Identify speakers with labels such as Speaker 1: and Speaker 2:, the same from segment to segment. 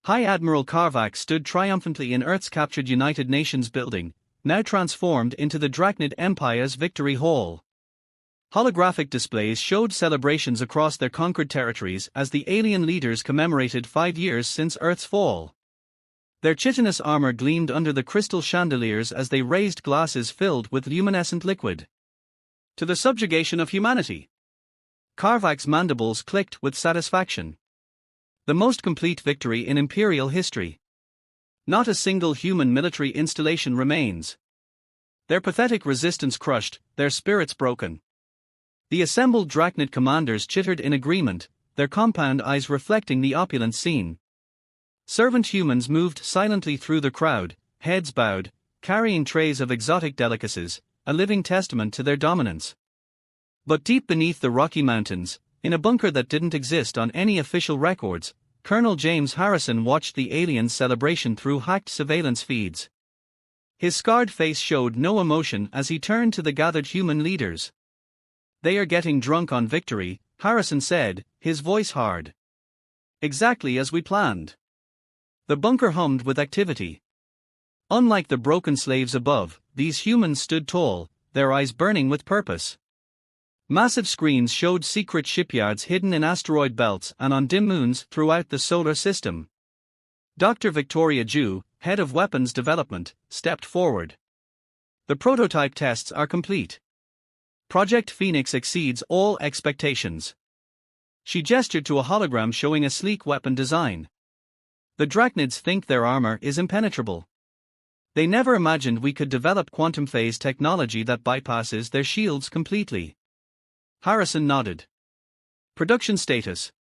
Speaker 1: High Admiral Karvak stood triumphantly in Earth's captured United Nations building, now transformed into the Drachnid Empire's Victory Hall. Holographic displays showed celebrations across their conquered territories as the alien leaders commemorated 5 years since Earth's fall. Their chitinous armor gleamed under the crystal chandeliers as they raised glasses filled with luminescent liquid. To the subjugation of humanity. Karvak's mandibles clicked with satisfaction. The most complete victory in Imperial history. Not a single human military installation remains. Their pathetic resistance crushed, their spirits broken. The assembled Drachnid commanders chittered in agreement, their compound eyes reflecting the opulent scene. Servant humans moved silently through the crowd, heads bowed, carrying trays of exotic delicacies, a living testament to their dominance. But deep beneath the Rocky Mountains, in a bunker that didn't exist on any official records, Colonel James Harrison watched the aliens' celebration through hacked surveillance feeds. His scarred face showed no emotion as he turned to the gathered human leaders. "They are getting drunk on victory," Harrison said, his voice hard. "Exactly as we planned." The bunker hummed with activity. Unlike the broken slaves above, these humans stood tall, their eyes burning with purpose. Massive screens showed secret shipyards hidden in asteroid belts and on dim moons throughout the solar system. Dr. Victoria Ju, head of weapons development, stepped forward. "The prototype tests are complete. Project Phoenix exceeds all expectations." She gestured to a hologram showing a sleek weapon design. "The Drachnids think their armor is impenetrable. They never imagined we could develop quantum phase technology that bypasses their shields completely." Harrison nodded. "Production status.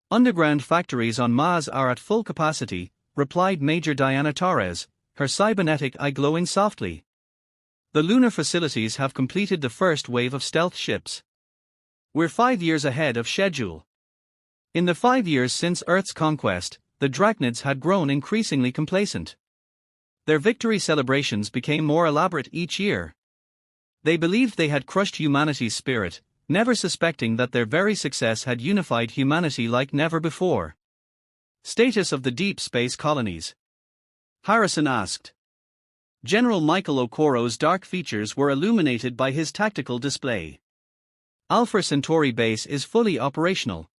Speaker 1: Underground factories on Mars are at full capacity," replied Major Diana Torres, her cybernetic eye glowing softly. "The lunar facilities have completed the first wave of stealth ships. We're 5 years ahead of schedule." In the 5 years since Earth's conquest, the Drachnids had grown increasingly complacent. Their victory celebrations became more elaborate each year. They believed they had crushed humanity's spirit, never suspecting that their very success had unified humanity like never before. "Status of the deep space colonies?" Harrison asked. General Michael Okoro's dark features were illuminated by his tactical display. Alpha Centauri base is fully operational.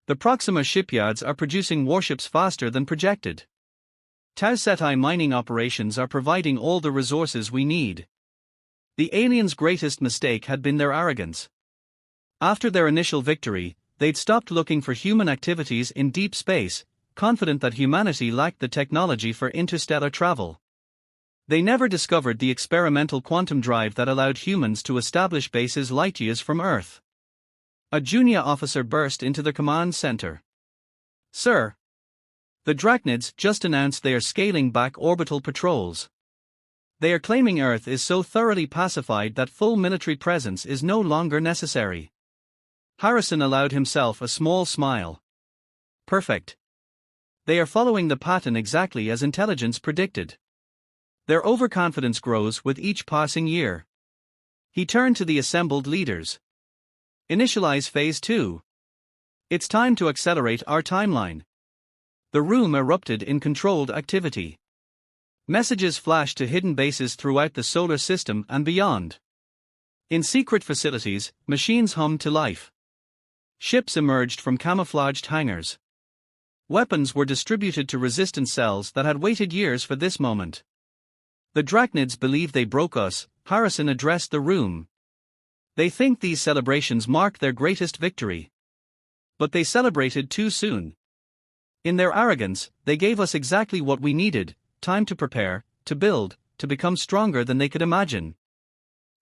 Speaker 1: The Proxima shipyards are producing warships faster than projected. Tau Ceti mining operations are providing all the resources we need. The aliens' greatest mistake had been their arrogance. After their initial victory, they'd stopped looking for human activities in deep space, confident that humanity lacked the technology for interstellar travel. They never discovered the experimental quantum drive that allowed humans to establish bases light years from Earth. A junior officer burst into the command center. "Sir, the Drachnids just announced they are scaling back orbital patrols. They are claiming Earth is so thoroughly pacified that full military presence is no longer necessary." Harrison allowed himself a small smile. "Perfect. They are following the pattern exactly as intelligence predicted. Their overconfidence grows with each passing year." He turned to the assembled leaders. "Initialize Phase 2. It's time to accelerate our timeline." The room erupted in controlled activity. Messages flashed to hidden bases throughout the solar system and beyond. In secret facilities, machines hummed to life. Ships emerged from camouflaged hangars. Weapons were distributed to resistance cells that had waited years for this moment. "The Drachnids believe they broke us," Harrison addressed the room. "They think these celebrations mark their greatest victory. But they celebrated too soon. In their arrogance, they gave us exactly what we needed: time to prepare, to build, to become stronger than they could imagine."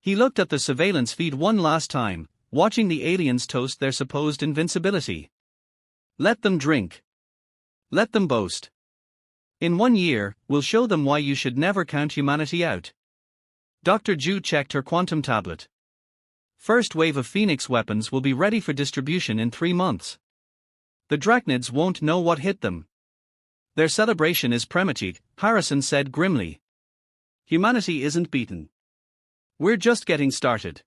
Speaker 1: He looked at the surveillance feed one last time, watching the aliens toast their supposed invincibility. "Let them drink. Let them boast. In 1 year, we'll show them why you should never count humanity out." Dr. Ju checked her quantum tablet. "First wave of Phoenix weapons will be ready for distribution in 3 months. The Drachnids won't know what hit them." "Their celebration is premature," Harrison said grimly. "Humanity isn't beaten. We're just getting started.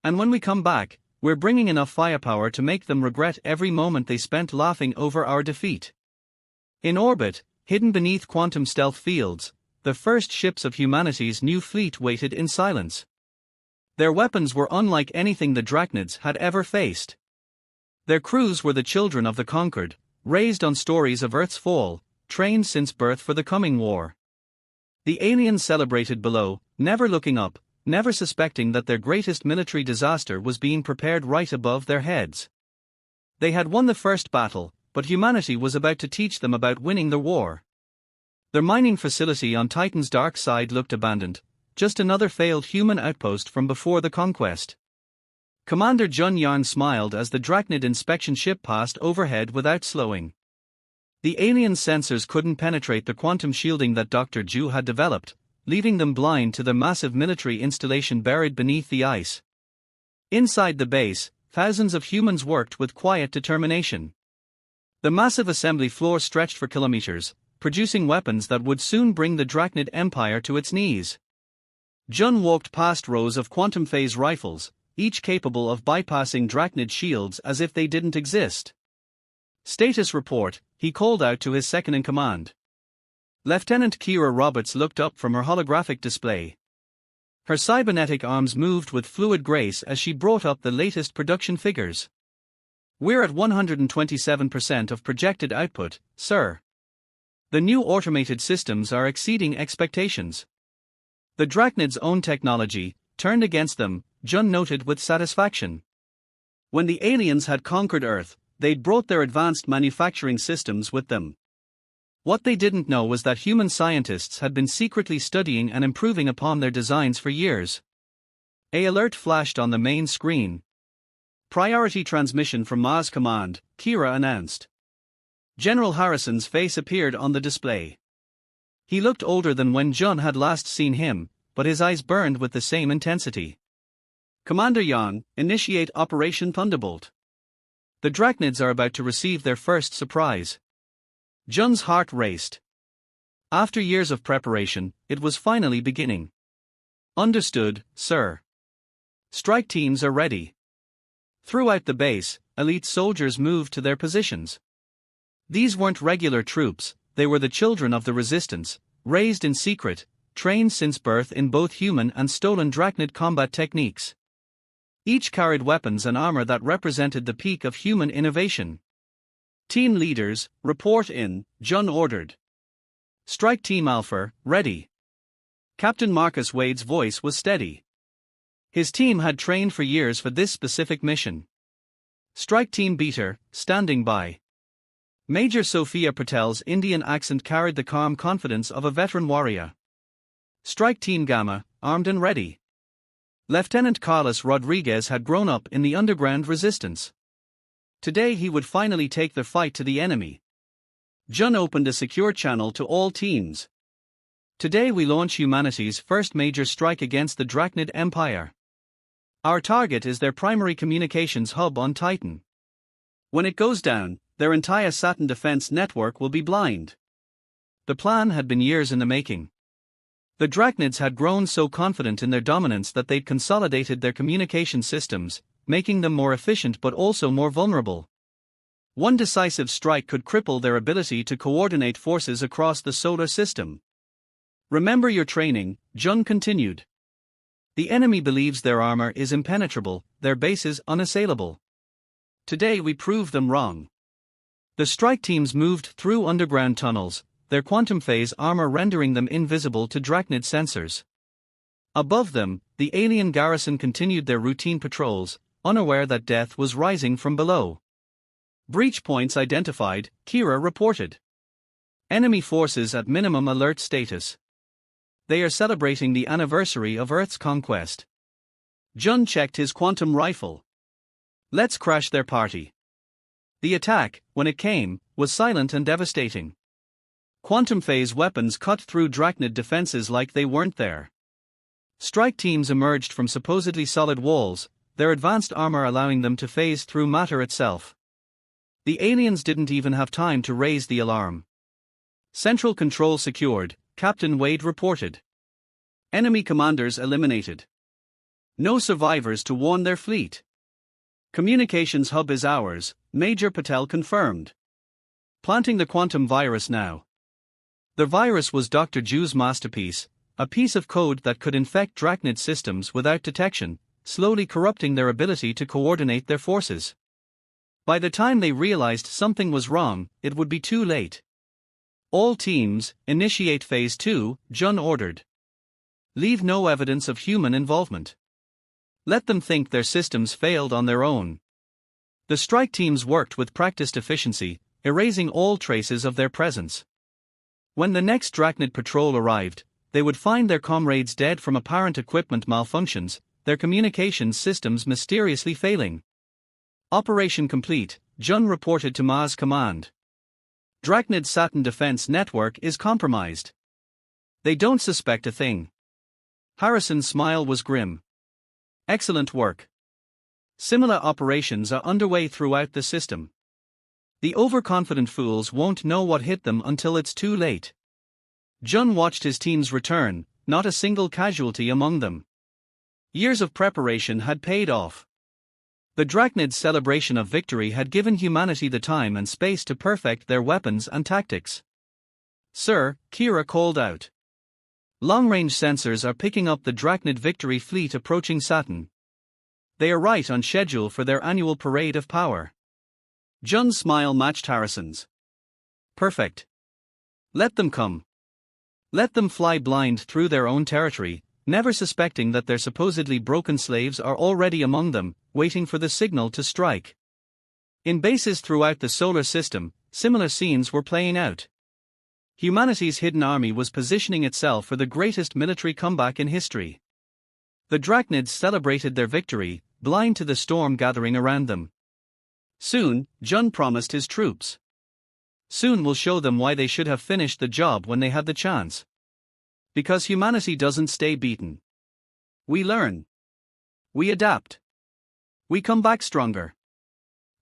Speaker 1: And when we come back, we're bringing enough firepower to make them regret every moment they spent laughing over our defeat." In orbit, hidden beneath quantum stealth fields, the first ships of humanity's new fleet waited in silence. Their weapons were unlike anything the Drachnids had ever faced. Their crews were the children of the conquered, raised on stories of Earth's fall, trained since birth for the coming war. The aliens celebrated below, never looking up, never suspecting that their greatest military disaster was being prepared right above their heads. They had won the first battle, but humanity was about to teach them about winning the war. Their mining facility on Titan's dark side looked abandoned, just another failed human outpost from before the conquest. Commander Jun Yarn smiled as the Drachnid inspection ship passed overhead without slowing. The alien sensors couldn't penetrate the quantum shielding that Dr. Ju had developed, leaving them blind to the massive military installation buried beneath the ice. Inside the base, thousands of humans worked with quiet determination. The massive assembly floor stretched for kilometers, producing weapons that would soon bring the Drachnid Empire to its knees. Jun walked past rows of quantum phase rifles, each capable of bypassing Drachnid shields as if they didn't exist. Status report, he called out to his second-in-command. Lieutenant Kira Roberts looked up from her holographic display. Her cybernetic arms moved with fluid grace as she brought up the latest production figures. "We're at 127% of projected output, sir. The new automated systems are exceeding expectations." The Drachnid's own technology, turned against them, Jun noted with satisfaction. When the aliens had conquered Earth, they'd brought their advanced manufacturing systems with them. What they didn't know was that human scientists had been secretly studying and improving upon their designs for years. An alert flashed on the main screen. "Priority transmission from Mars Command," Kira announced. General Harrison's face appeared on the display. He looked older than when Jun had last seen him, but his eyes burned with the same intensity. "Commander Yang, initiate Operation Thunderbolt. The Drachnids are about to receive their first surprise." Jun's heart raced. After years of preparation, it was finally beginning. "Understood, sir. Strike teams are ready." Throughout the base, elite soldiers moved to their positions. These weren't regular troops, they were the children of the resistance, raised in secret, trained since birth in both human and stolen Drachnid combat techniques. Each carried weapons and armor that represented the peak of human innovation. "Team leaders, report in," Jun ordered. "Strike Team Alpha, ready." Captain Marcus Wade's voice was steady. His team had trained for years for this specific mission. "Strike Team Beta, standing by." Major Sophia Patel's Indian accent carried the calm confidence of a veteran warrior. "Strike Team Gamma, armed and ready." Lieutenant Carlos Rodriguez had grown up in the underground resistance. Today he would finally take the fight to the enemy. Jun opened a secure channel to all teams. "Today we launch humanity's first major strike against the Drachnid Empire. Our target is their primary communications hub on Titan. When it goes down, their entire Saturn defense network will be blind." The plan had been years in the making. The Drachnids had grown so confident in their dominance that they'd consolidated their communication systems, making them more efficient but also more vulnerable. One decisive strike could cripple their ability to coordinate forces across the solar system. "Remember your training," Jun continued. "The enemy believes their armor is impenetrable, their bases unassailable. Today we prove them wrong." The strike teams moved through underground tunnels, their quantum phase armor rendering them invisible to Drachnid sensors. Above them, the alien garrison continued their routine patrols, unaware that death was rising from below. "Breach points identified," Kira reported. "Enemy forces at minimum alert status. They are celebrating the anniversary of Earth's conquest." Jun checked his quantum rifle. "Let's crash their party." The attack, when it came, was silent and devastating. Quantum phase weapons cut through Drachnid defenses like they weren't there. Strike teams emerged from supposedly solid walls, their advanced armor allowing them to phase through matter itself. The aliens didn't even have time to raise the alarm. "Central control secured," Captain Wade reported. "Enemy commanders eliminated. No survivors to warn their fleet. Communications hub is ours," Major Patel confirmed. Planting the quantum virus now. The virus was Dr. Ju's masterpiece, a piece of code that could infect Drachnid systems without detection, slowly corrupting their ability to coordinate their forces. By the time they realized something was wrong, it would be too late. All teams, initiate Phase 2, Jun ordered. Leave no evidence of human involvement. Let them think their systems failed on their own. The strike teams worked with practiced efficiency, erasing all traces of their presence. When the next Drachnid patrol arrived, they would find their comrades dead from apparent equipment malfunctions, their communications systems mysteriously failing. Operation complete, Jun reported to Ma's command. Drachnid Saturn defense network is compromised. They don't suspect a thing. Harrison's smile was grim. Excellent work. Similar operations are underway throughout the system. The overconfident fools won't know what hit them until it's too late. Jun watched his teams return, not a single casualty among them. Years of preparation had paid off. The Drachnid's celebration of victory had given humanity the time and space to perfect their weapons and tactics. Sir, Kira called out. Long-range sensors are picking up the Drachnid victory fleet approaching Saturn. They are right on schedule for their annual parade of power. Jun's smile matched Harrison's. Perfect. Let them come. Let them fly blind through their own territory, never suspecting that their supposedly broken slaves are already among them, waiting for the signal to strike. In bases throughout the solar system, similar scenes were playing out. Humanity's hidden army was positioning itself for the greatest military comeback in history. The Drachnids celebrated their victory, blind to the storm gathering around them. Soon, Jun promised his troops. Soon we'll show them why they should have finished the job when they had the chance. Because humanity doesn't stay beaten. We learn. We adapt. We come back stronger.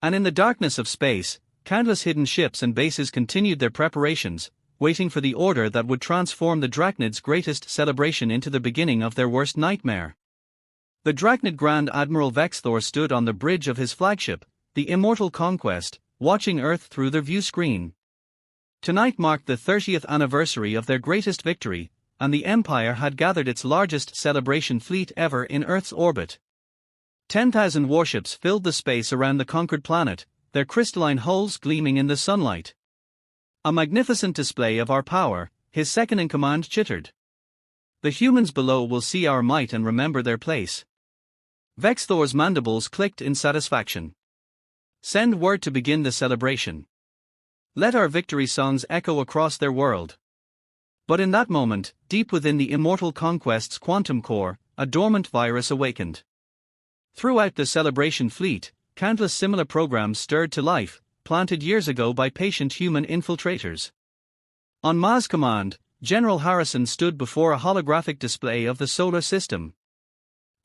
Speaker 1: And in the darkness of space, countless hidden ships and bases continued their preparations, waiting for the order that would transform the Drachnids' greatest celebration into the beginning of their worst nightmare. The Drachnid Grand Admiral Vexthor stood on the bridge of his flagship, the Immortal Conquest, watching Earth through their view screen. Tonight marked the 30th anniversary of their greatest victory, and the Empire had gathered its largest celebration fleet ever in Earth's orbit. 10,000 warships filled the space around the conquered planet, their crystalline hulls gleaming in the sunlight. A magnificent display of our power, his second-in-command chittered. The humans below will see our might and remember their place. Vexthor's mandibles clicked in satisfaction. Send word to begin the celebration. Let our victory songs echo across their world. But in that moment, deep within the Immortal Conquest's quantum core, a dormant virus awakened. Throughout the celebration fleet, countless similar programs stirred to life, planted years ago by patient human infiltrators. On Ma's command, General Harrison stood before a holographic display of the solar system.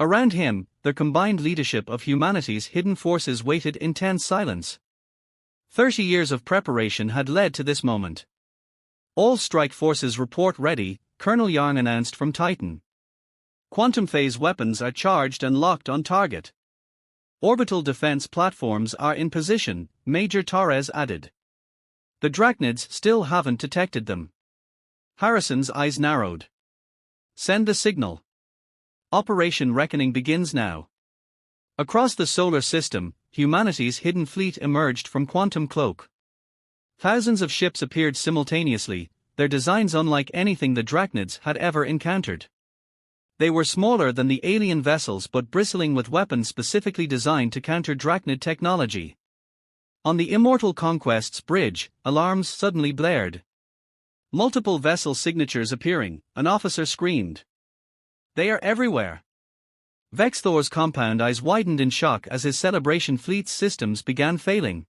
Speaker 1: Around him, the combined leadership of humanity's hidden forces waited in tense silence. 30 years of preparation had led to this moment. All strike forces report ready, Colonel Yarn announced from Titan. Quantum phase weapons are charged and locked on target. Orbital defense platforms are in position, Major Torres added. The Drachnids still haven't detected them. Harrison's eyes narrowed. Send the signal. Operation Reckoning begins now. Across the solar system, humanity's hidden fleet emerged from Quantum Cloak. Thousands of ships appeared simultaneously, their designs unlike anything the Drachnids had ever encountered. They were smaller than the alien vessels but bristling with weapons specifically designed to counter Drachnid technology. On the Immortal Conquest's bridge, alarms suddenly blared. Multiple vessel signatures appearing, an officer screamed. They are everywhere. Vexthor's compound eyes widened in shock as his celebration fleet's systems began failing.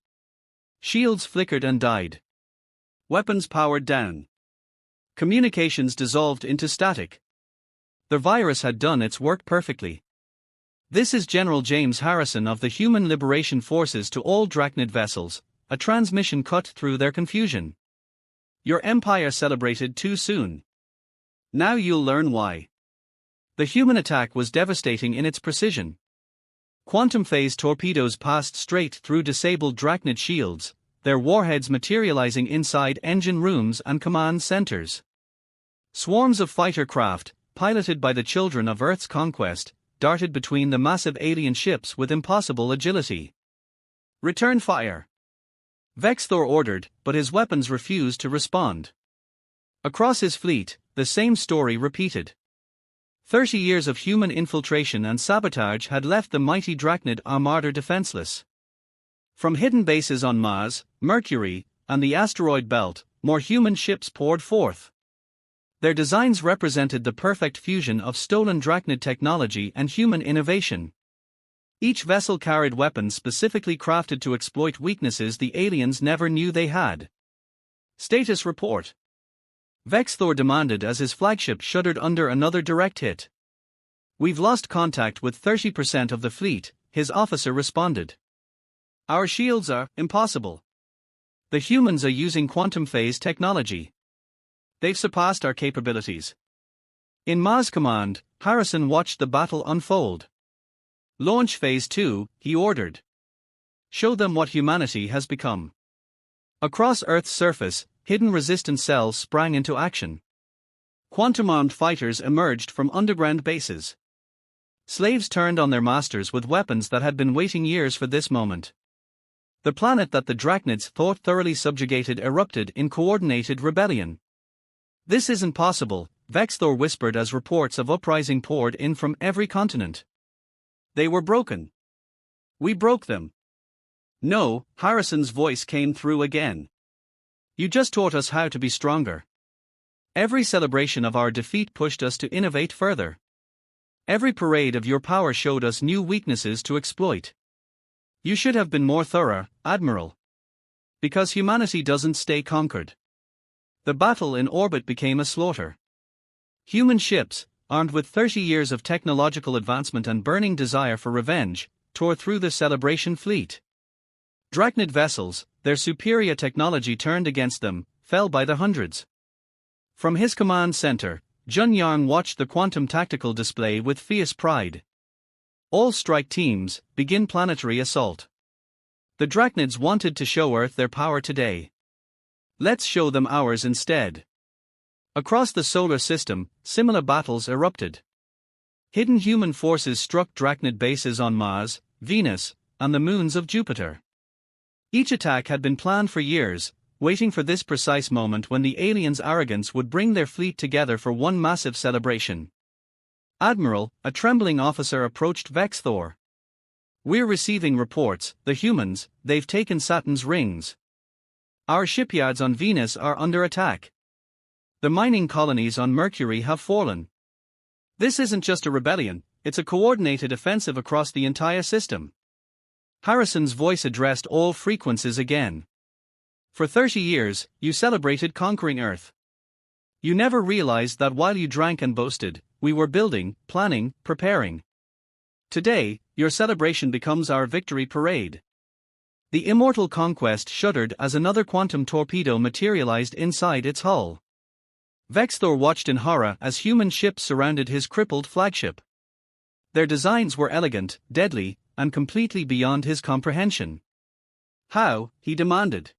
Speaker 1: Shields flickered and died. Weapons powered down. Communications dissolved into static. The virus had done its work perfectly. This is General James Harrison of the Human Liberation Forces to all Drachnid vessels, a transmission cut through their confusion. Your empire celebrated too soon. Now you'll learn why. The human attack was devastating in its precision. Quantum phase torpedoes passed straight through disabled Drachnid shields, their warheads materializing inside engine rooms and command centers. Swarms of fighter craft, piloted by the children of Earth's conquest, darted between the massive alien ships with impossible agility. "Return fire!" Vexthor ordered, but his weapons refused to respond. Across his fleet, the same story repeated. 30 years of human infiltration and sabotage had left the mighty Drachnid armada defenseless. From hidden bases on Mars, Mercury, and the asteroid belt, more human ships poured forth. Their designs represented the perfect fusion of stolen Drachnid technology and human innovation. Each vessel carried weapons specifically crafted to exploit weaknesses the aliens never knew they had. Status report. Vexthor demanded as his flagship shuddered under another direct hit. "We've lost contact with 30% of the fleet," his officer responded. "Our shields are impossible. The humans are using quantum phase technology. They've surpassed our capabilities." In Mars Command, Harrison watched the battle unfold. "Launch Phase 2, he ordered. "Show them what humanity has become." Across Earth's surface, hidden resistance cells sprang into action. Quantum-armed fighters emerged from underground bases. Slaves turned on their masters with weapons that had been waiting years for this moment. The planet that the Drachnids thought thoroughly subjugated erupted in coordinated rebellion. "This isn't possible," Vexthor whispered as reports of uprising poured in from every continent. "They were broken. We broke them." "No," Harrison's voice came through again. "You just taught us how to be stronger. Every celebration of our defeat pushed us to innovate further. Every parade of your power showed us new weaknesses to exploit. You should have been more thorough, Admiral. Because humanity doesn't stay conquered." The battle in orbit became a slaughter. Human ships, armed with 30 years of technological advancement and burning desire for revenge, tore through the Celebration fleet. Drachnid vessels, their superior technology turned against them, fell by the hundreds. From his command center, Jun Yang watched the quantum tactical display with fierce pride. "All strike teams, begin planetary assault. The Drachnids wanted to show Earth their power today. Let's show them ours instead." Across the solar system, similar battles erupted. Hidden human forces struck Drachnid bases on Mars, Venus, and the moons of Jupiter. Each attack had been planned for years, waiting for this precise moment when the aliens' arrogance would bring their fleet together for one massive celebration. "Admiral," a trembling officer approached Vexthor. "We're receiving reports, the humans, they've taken Saturn's rings. Our shipyards on Venus are under attack. The mining colonies on Mercury have fallen. This isn't just a rebellion, it's a coordinated offensive across the entire system." Harrison's voice addressed all frequencies again. "For 30 years, you celebrated conquering Earth. You never realized that while you drank and boasted, we were building, planning, preparing. Today, your celebration becomes our victory parade." The immortal conquest shuddered as another quantum torpedo materialized inside its hull. Vexthor watched in horror as human ships surrounded his crippled flagship. Their designs were elegant, deadly, and completely beyond his comprehension. "How?" he demanded.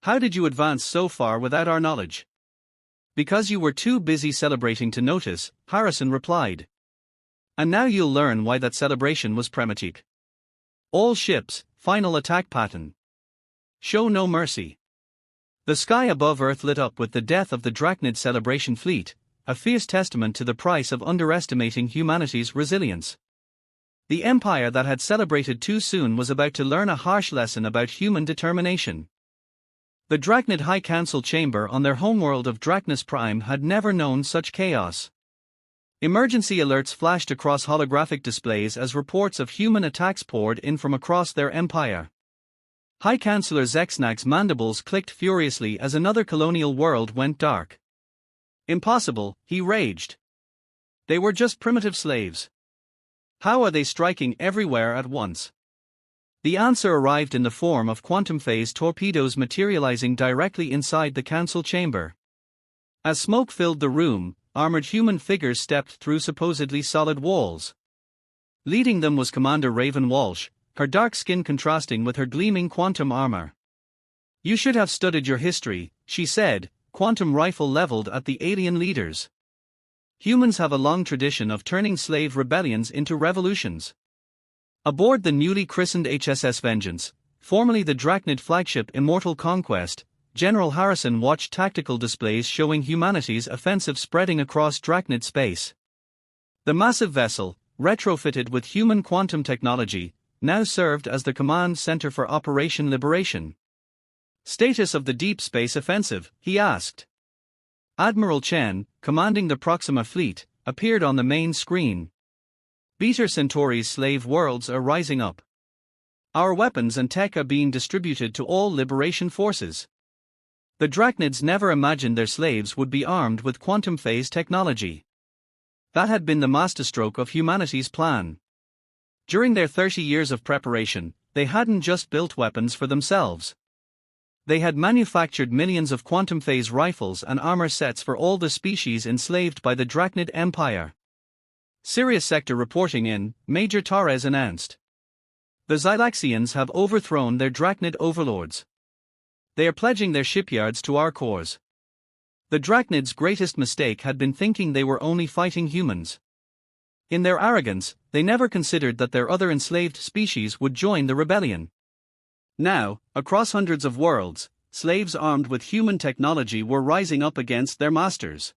Speaker 1: "How did you advance so far without our knowledge?" "Because you were too busy celebrating to notice," Harrison replied. "And now you'll learn why that celebration was premature. All ships, final attack pattern. Show no mercy." The sky above Earth lit up with the death of the Drachnid Celebration fleet, a fierce testament to the price of underestimating humanity's resilience. The empire that had celebrated too soon was about to learn a harsh lesson about human determination. The Drachnid High Council chamber on their homeworld of Drachnus Prime had never known such chaos. Emergency alerts flashed across holographic displays as reports of human attacks poured in from across their empire. High Councillor Zexnag's mandibles clicked furiously as another colonial world went dark. "Impossible," he raged. "They were just primitive slaves. How are they striking everywhere at once?" The answer arrived in the form of quantum phase torpedoes materializing directly inside the council chamber. As smoke filled the room, armored human figures stepped through supposedly solid walls. Leading them was Commander Raven Walsh, her dark skin contrasting with her gleaming quantum armor. You should have studied your history, she said, quantum rifle leveled at the alien leaders. Humans have a long tradition of turning slave rebellions into revolutions. Aboard the newly christened HSS Vengeance, formerly the Drachnid flagship Immortal Conquest, General Harrison watched tactical displays showing humanity's offensive spreading across Drachnid space. The massive vessel, retrofitted with human quantum technology, now served as the command center for Operation Liberation. Status of the deep space offensive, he asked. Admiral Chen, commanding the Proxima Fleet, appeared on the main screen. Beta Centauri's slave worlds are rising up. Our weapons and tech are being distributed to all liberation forces. The Drachnids never imagined their slaves would be armed with quantum phase technology. That had been the masterstroke of humanity's plan. During their 30 years of preparation, they hadn't just built weapons for themselves. They had manufactured millions of quantum phase rifles and armor sets for all the species enslaved by the Drachnid Empire. Sirius Sector reporting in, Major Torres announced. The Xylaxians have overthrown their Drachnid overlords. They are pledging their shipyards to our cause. The Drachnids' greatest mistake had been thinking they were only fighting humans. In their arrogance, they never considered that their other enslaved species would join the rebellion. Now, across hundreds of worlds, slaves armed with human technology were rising up against their masters.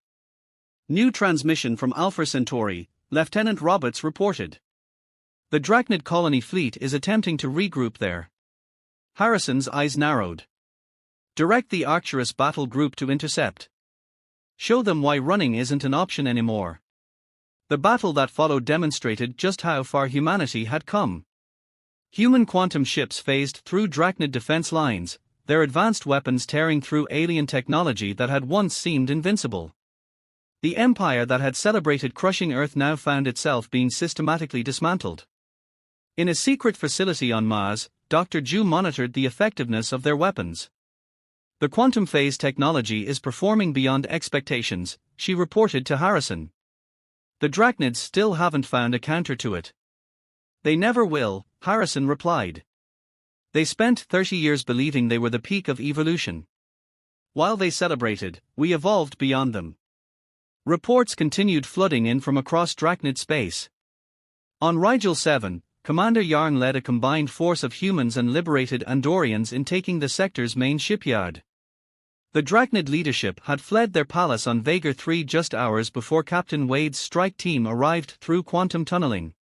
Speaker 1: New transmission from Alpha Centauri, Lieutenant Roberts reported. The Drachnid colony fleet is attempting to regroup there. Harrison's eyes narrowed. Direct the Arcturus battle group to intercept. Show them why running isn't an option anymore. The battle that followed demonstrated just how far humanity had come. Human quantum ships phased through Drachnid defense lines, their advanced weapons tearing through alien technology that had once seemed invincible. The empire that had celebrated crushing Earth now found itself being systematically dismantled. In a secret facility on Mars, Dr. Ju monitored the effectiveness of their weapons. The quantum phase technology is performing beyond expectations, she reported to Harrison. The Drachnids still haven't found a counter to it. They never will, Harrison replied. They spent 30 years believing they were the peak of evolution. While they celebrated, we evolved beyond them. Reports continued flooding in from across Drachnid space. On Rigel 7, Commander Yarn led a combined force of humans and liberated Andorians in taking the sector's main shipyard. The Drachnid leadership had fled their palace on Vega 3 just hours before Captain Wade's strike team arrived through quantum tunneling.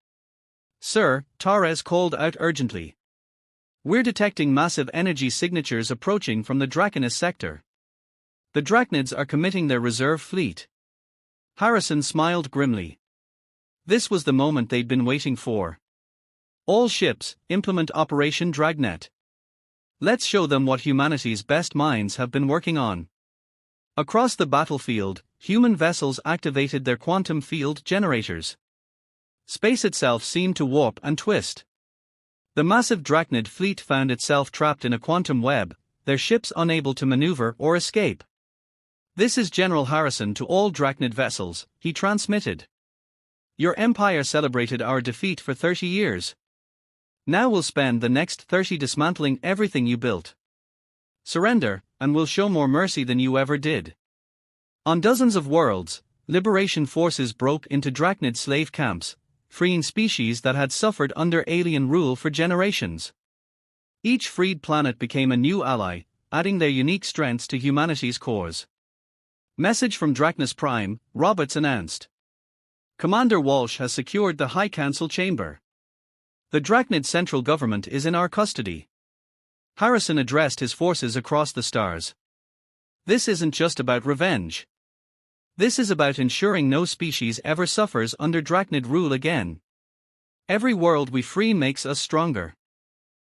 Speaker 1: Sir, Torres called out urgently. We're detecting massive energy signatures approaching from the Draconis sector. The Drachnids are committing their reserve fleet. Harrison smiled grimly. This was the moment they'd been waiting for. All ships, implement Operation Dragnet. Let's show them what humanity's best minds have been working on. Across the battlefield, human vessels activated their quantum field generators. Space itself seemed to warp and twist. The massive Drachnid fleet found itself trapped in a quantum web, their ships unable to maneuver or escape. This is General Harrison to all Drachnid vessels, he transmitted. Your empire celebrated our defeat for 30 years. Now we'll spend the next 30 dismantling everything you built. Surrender, and we'll show more mercy than you ever did. On dozens of worlds, liberation forces broke into Drachnid slave camps, freeing species that had suffered under alien rule for generations. Each freed planet became a new ally, adding their unique strengths to humanity's cause. Message from Drachnus Prime, Roberts announced. Commander Walsh has secured the High Council chamber. The Drachnid central government is in our custody. Harrison addressed his forces across the stars. This isn't just about revenge. This is about ensuring no species ever suffers under Drachnid rule again. Every world we free makes us stronger.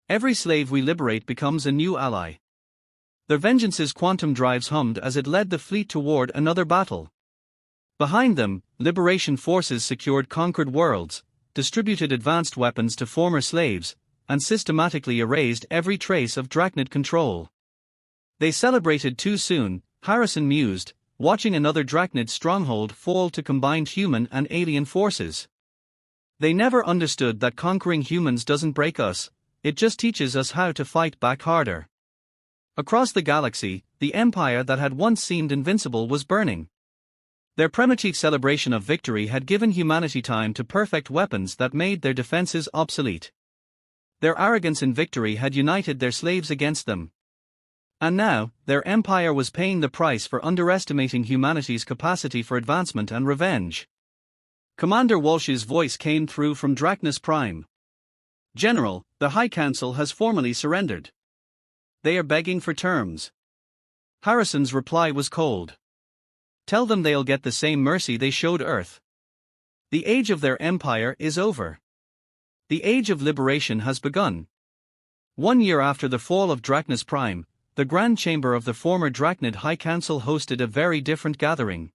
Speaker 1: Every slave we liberate becomes a new ally. The Vengeance's quantum drives hummed as it led the fleet toward another battle. Behind them, liberation forces secured conquered worlds, distributed advanced weapons to former slaves, and systematically erased every trace of Drachnid control. They celebrated too soon, Harrison mused, watching another Drachnid stronghold fall to combined human and alien forces. They never understood that conquering humans doesn't break us, it just teaches us how to fight back harder. Across the galaxy, the empire that had once seemed invincible was burning. Their primitive celebration of victory had given humanity time to perfect weapons that made their defenses obsolete. Their arrogance in victory had united their slaves against them. And now, their empire was paying the price for underestimating humanity's capacity for advancement and revenge. Commander Walsh's voice came through from Drachnus Prime. "General, the High Council has formally surrendered. They are begging for terms." Harrison's reply was cold. "Tell them they'll get the same mercy they showed Earth. The age of their empire is over. The age of liberation has begun." 1 year after the fall of Drachnus Prime, the Grand Chamber of the former Drachnid High Council hosted a very different gathering.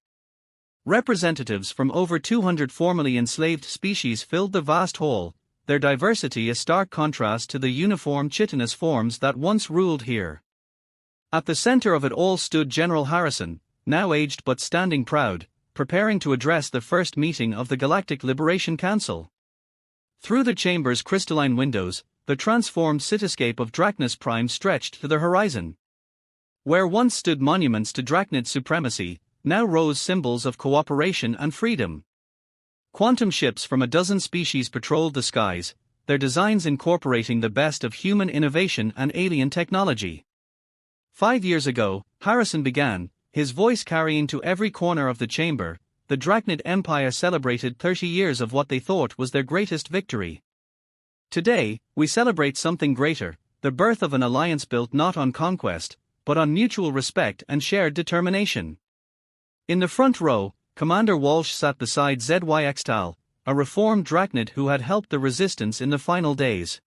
Speaker 1: Representatives from over 200 formerly enslaved species filled the vast hall, their diversity a stark contrast to the uniform chitinous forms that once ruled here. At the center of it all stood General Harrison, now aged but standing proud, preparing to address the first meeting of the Galactic Liberation Council. Through the chamber's crystalline windows, the transformed cityscape of Drachnus Prime stretched to the horizon. Where once stood monuments to Drachnid supremacy, now rose symbols of cooperation and freedom. Quantum ships from a dozen species patrolled the skies, their designs incorporating the best of human innovation and alien technology. 5 years ago, Harrison began, his voice carrying to every corner of the chamber. The Drachnid Empire celebrated 30 years of what they thought was their greatest victory. Today, we celebrate something greater, the birth of an alliance built not on conquest, but on mutual respect and shared determination. In the front row, Commander Walsh sat beside Zyxtal, a reformed Drachnid who had helped the resistance in the final days.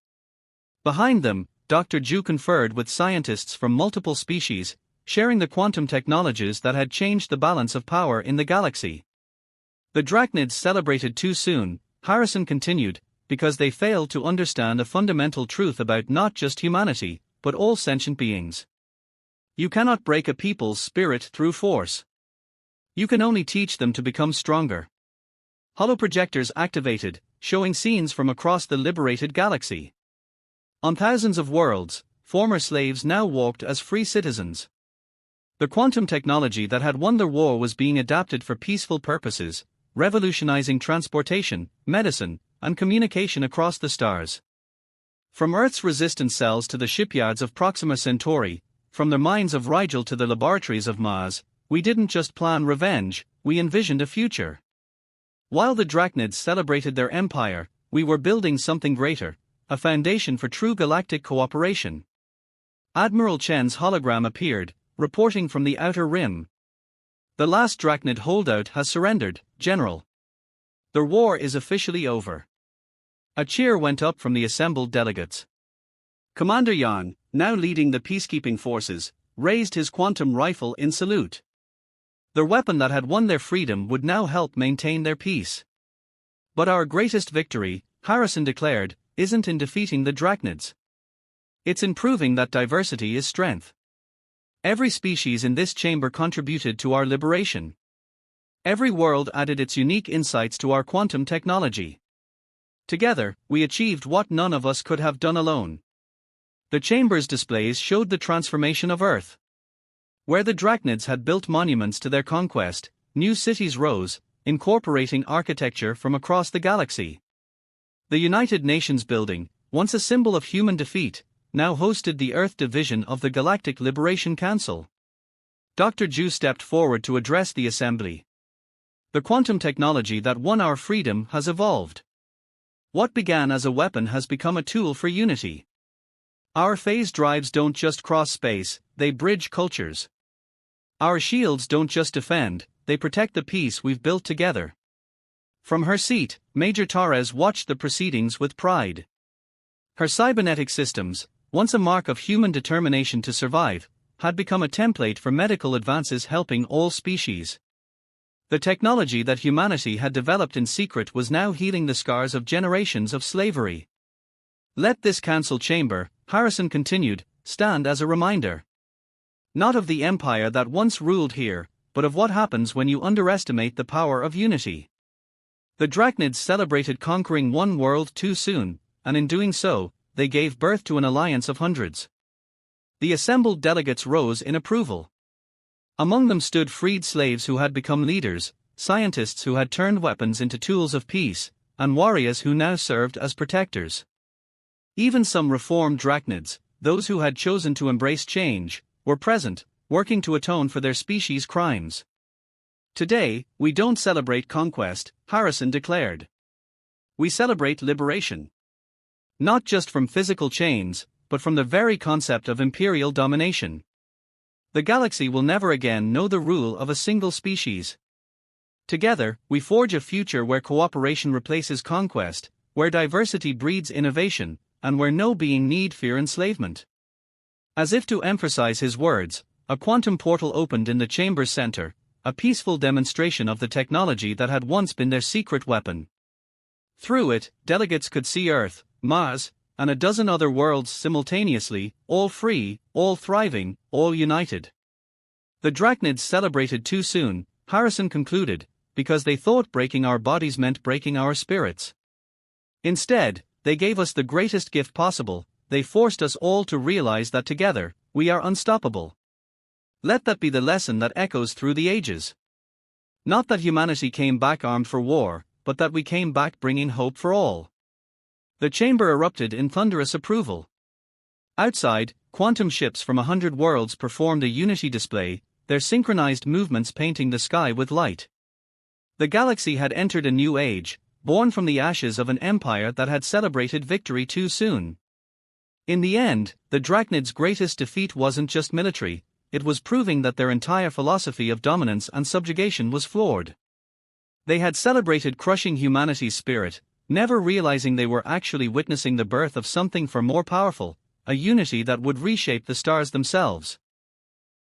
Speaker 1: Behind them, Dr. Ju conferred with scientists from multiple species, sharing the quantum technologies that had changed the balance of power in the galaxy. The Drachnids celebrated too soon, Harrison continued, because they failed to understand a fundamental truth about not just humanity, but all sentient beings. You cannot break a people's spirit through force. You can only teach them to become stronger. Holoprojectors activated, showing scenes from across the liberated galaxy. On thousands of worlds, former slaves now walked as free citizens. The quantum technology that had won the war was being adapted for peaceful purposes, revolutionizing transportation, medicine, and communication across the stars. From Earth's resistance cells to the shipyards of Proxima Centauri, from the mines of Rigel to the laboratories of Mars, we didn't just plan revenge, we envisioned a future. While the Drachnids celebrated their empire, we were building something greater, a foundation for true galactic cooperation. Admiral Chen's hologram appeared, reporting from the outer rim. "The last Drachnid holdout has surrendered, General. The war is officially over." A cheer went up from the assembled delegates. Commander Yan, now leading the peacekeeping forces, raised his quantum rifle in salute. Their weapon that had won their freedom would now help maintain their peace. "But our greatest victory," Harrison declared, "isn't in defeating the Drachnids. It's in proving that diversity is strength. Every species in this chamber contributed to our liberation. Every world added its unique insights to our quantum technology. Together, we achieved what none of us could have done alone." The chamber's displays showed the transformation of Earth. Where the Drachnids had built monuments to their conquest, new cities rose, incorporating architecture from across the galaxy. The United Nations building, once a symbol of human defeat, now hosted the Earth Division of the Galactic Liberation Council. Dr. Ju stepped forward to address the assembly. "The quantum technology that won our freedom has evolved. What began as a weapon has become a tool for unity. Our phase drives don't just cross space, they bridge cultures. Our shields don't just defend, they protect the peace we've built together." From her seat, Major Torres watched the proceedings with pride. Her cybernetic systems, once a mark of human determination to survive, had become a template for medical advances helping all species. The technology that humanity had developed in secret was now healing the scars of generations of slavery. "Let this council chamber," Harrison continued, "stand as a reminder. Not of the empire that once ruled here, but of what happens when you underestimate the power of unity." The Drachnids celebrated conquering one world too soon, and in doing so, they gave birth to an alliance of hundreds. The assembled delegates rose in approval. Among them stood freed slaves who had become leaders, scientists who had turned weapons into tools of peace, and warriors who now served as protectors. Even some reformed drachnids, those who had chosen to embrace change, were present, working to atone for their species' crimes. Today, we don't celebrate conquest, Harrison declared. We celebrate liberation. Not just from physical chains, but from the very concept of imperial domination. The galaxy will never again know the rule of a single species. Together, we forge a future where cooperation replaces conquest, where diversity breeds innovation, and where no being need fear enslavement. As if to emphasize his words, a quantum portal opened in the chamber's center, a peaceful demonstration of the technology that had once been their secret weapon. Through it, delegates could see Earth, Mars, and a dozen other worlds simultaneously, all free, all thriving, all united. The drachnids celebrated too soon, Harrison concluded, because they thought breaking our bodies meant breaking our spirits. Instead, they gave us the greatest gift possible. They forced us all to realize that together, we are unstoppable. Let that be the lesson that echoes through the ages. Not that humanity came back armed for war, but that we came back bringing hope for all. The chamber erupted in thunderous approval. Outside, quantum ships from 100 worlds performed a unity display, their synchronized movements painting the sky with light. The galaxy had entered a new age, born from the ashes of an empire that had celebrated victory too soon. In the end, the drachnids' greatest defeat wasn't just military, it was proving that their entire philosophy of dominance and subjugation was flawed. They had celebrated crushing humanity's spirit, never realizing they were actually witnessing the birth of something far more powerful, a unity that would reshape the stars themselves.